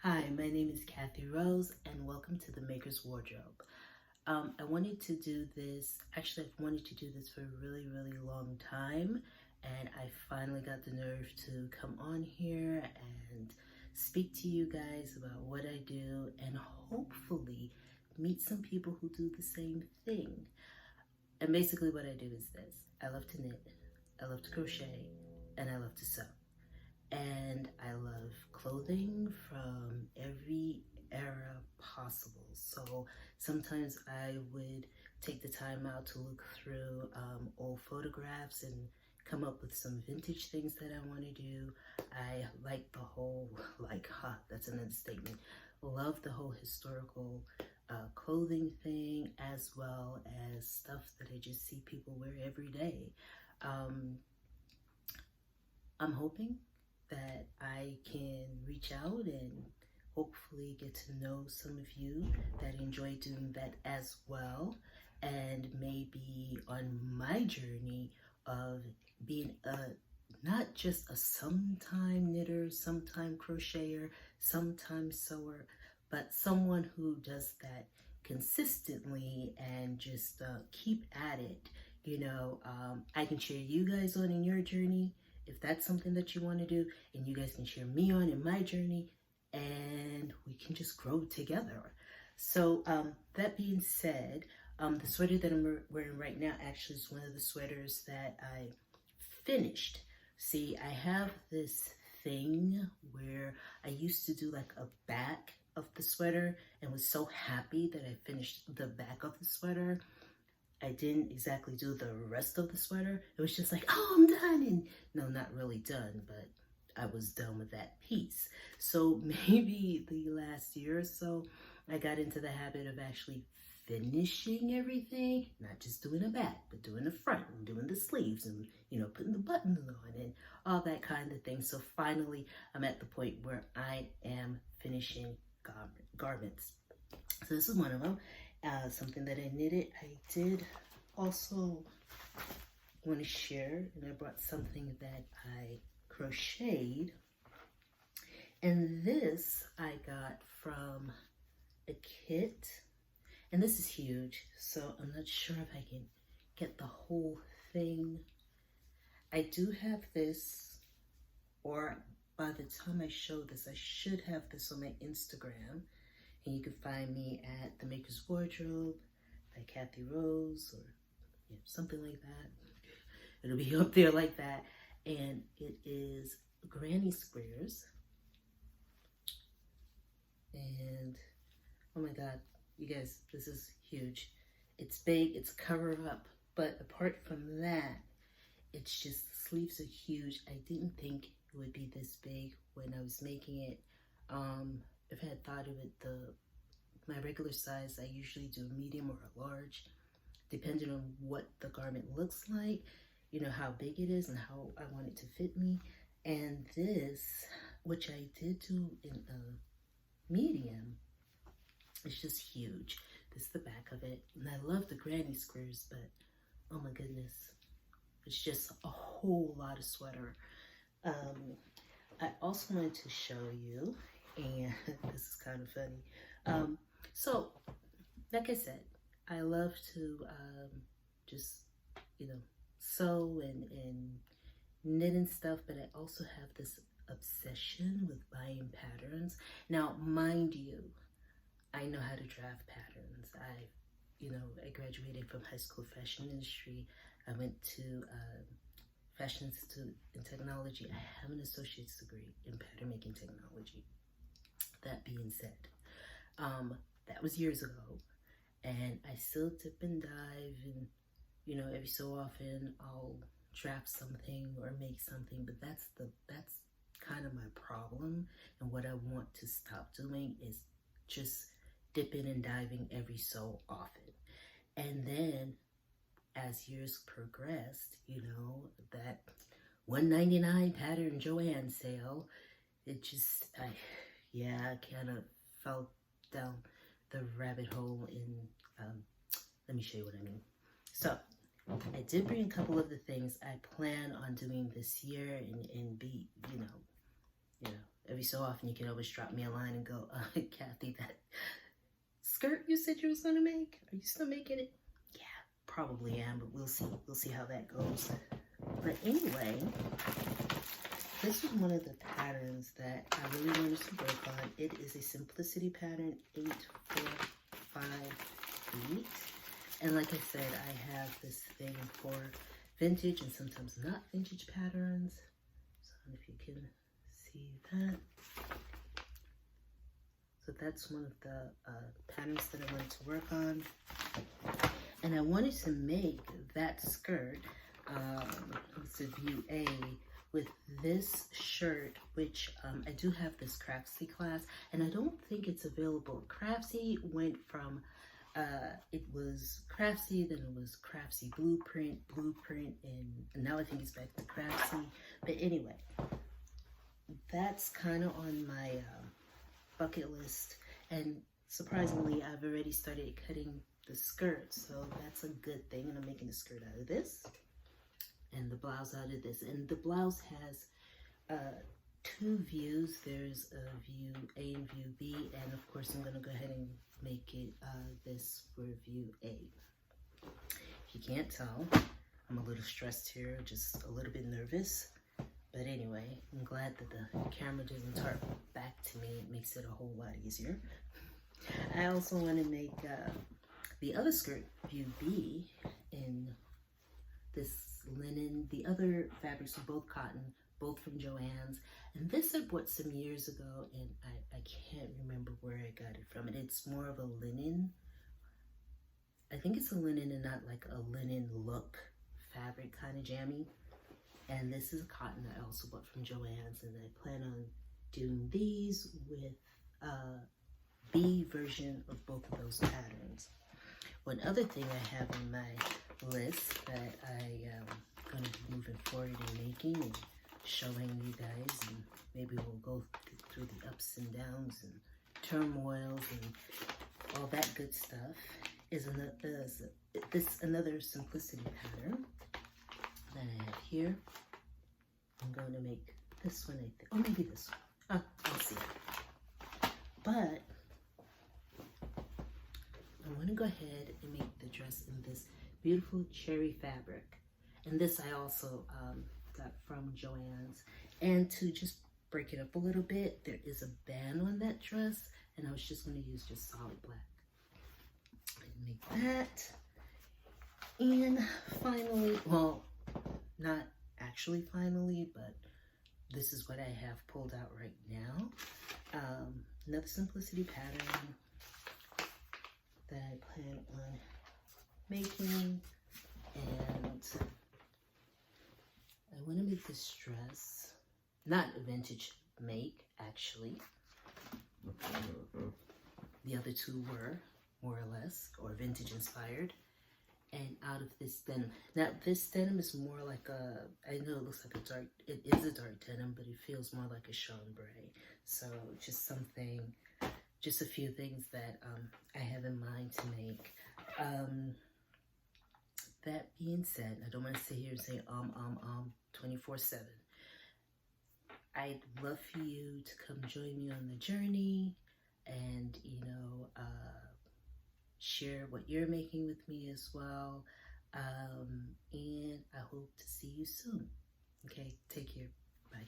Hi, my name is Kathy Rose, and welcome to the Maker's Wardrobe. I wanted to do this, actually, I've wanted to do this for a really long time, and I finally got the nerve to come on here and speak to you guys about what I do and hopefully meet some people who do the same thing. And basically, what I do is this: I love to knit, I love to crochet, and I love to sew. And I love clothing from every era possible. So sometimes I would take the time out to look through old photographs and come up with some vintage things that I want to do. I like the whole, that's an understatement. Love the whole historical clothing thing, as well as stuff that I just see people wear every day. Um, I'm hoping that I can reach out and hopefully get to know some of you that enjoy doing that as well, and maybe on my journey of being not just a sometime knitter, sometime crocheter, sometime sewer, but someone who does that consistently and just keep at it. I can cheer you guys on in your journey if that's something that you want to do, and you guys can cheer me on in my journey, and we can just grow together. So that being said, the sweater that I'm wearing right now actually is one of the sweaters that I finished. See, I have this thing where I used to do like a back of the sweater and was so happy that I finished the back of the sweater. I didn't exactly do the rest of the sweater. It was just like, oh, I'm done. And no, not really done, but I was done with that piece. So maybe the last year or so, I got into the habit of actually finishing everything, not just doing the back, but doing the front and doing the sleeves and, putting the buttons on and all that kind of thing. So finally, I'm at the point where I am finishing garments. So this is one of them. Something that I knitted. I did also want to share, and I brought something that I crocheted. And this I got from a kit. And this is huge, so I'm not sure if I can get the whole thing. I do have this, or by the time I show this, I should have this on my Instagram. And you can find me at The Maker's Wardrobe by Kathy Rose, or something like that. It'll be up there like that. And it is granny squares. And oh my God, you guys, this is huge. It's big, it's cover up. But apart from that, it's just, the sleeves are huge. I didn't think it would be this big when I was making it. If I had thought of it, my regular size, I usually do a medium or a large, depending on what the garment looks like, how big it is and how I want it to fit me. And this, which I did do in a medium, it's just huge. This is the back of it. And I love the granny squares, but oh my goodness, it's just a whole lot of sweater. I also wanted to show you, and this is kind of funny. So, like I said, I love to just, sew and knit and stuff, but I also have this obsession with buying patterns. Now, mind you, I know how to draft patterns. I graduated from high school fashion industry. I went to Fashion Institute in Technology. I have an associate's degree in pattern making technology. That being said, that was years ago, and I still dip and dive, and every so often I'll draft something or make something, but that's kind of my problem. And what I want to stop doing is just dipping and diving every so often. And then as years progressed, that $1.99 pattern Joanne sale, it just, I kind of fell down the rabbit hole in, let me show you what I mean. So I did bring a couple of the things I plan on doing this year and be, every so often you can always drop me a line and go, Kathy, that skirt you said you was gonna make, are you still making it? Yeah, probably am, but we'll see. We'll see how that goes. But anyway, this was one of the patterns that I really wanted to work on. It is a simplicity pattern, 8, 4, 5, 8. And like I said, I have this thing for vintage and sometimes not vintage patterns. So if you can see that. So that's one of the patterns that I wanted to work on. And I wanted to make that skirt, it's a view A, with this shirt, which I do have this Craftsy class, and I don't think it's available. Craftsy went from, it was Craftsy, then it was Craftsy Blueprint, and now I think it's back to Craftsy. But anyway, that's kind of on my bucket list, and surprisingly I've already started cutting the skirt, so that's a good thing. And I'm making a skirt out of this and the blouse out of this, and the blouse has 2 views. There's a view A and view B, and of course I'm gonna go ahead and make it this for view A. If you can't tell, I'm a little stressed here, just a little bit nervous. But anyway, I'm glad that the camera doesn't turn back to me. It makes it a whole lot easier. I also want to make the other skirt, view B, in this linen. The other fabrics are both cotton, both from Joann's. And this I bought some years ago, and I can't remember where I got it from. And it's more of a linen. I think it's a linen and not like a linen look fabric, kind of jammy. And this is a cotton I also bought from Joann's, and I plan on doing these with B version of both of those patterns. One other thing I have on my list that I am going to be moving forward and making and showing you guys, and maybe we'll go through the ups and downs and turmoils and all that good stuff, is another simplicity pattern that I have here. I'm going to make this one, I think, or maybe this one. I'll see. But I want to go ahead and make the dress in this beautiful cherry fabric. And this I also got from Joann's. And to just break it up a little bit, there is a band on that dress, and I was just going to use just solid black. And make that. And finally, well, not actually finally, but this is what I have pulled out right now. Another simplicity pattern that I plan on making, and I want to make this dress, not a vintage make actually. The other 2 were more or less, or vintage inspired. And out of this denim. Now this denim is more like a, I know it looks like a dark, it is a dark denim, but it feels more like a chambray. So just something, just a few things that I have in mind to make. That being said, I don't want to sit here and say 24/7. I'd love for you to come join me on the journey and, you know, share what you're making with me as well. And I hope to see you soon. Okay, take care. Bye.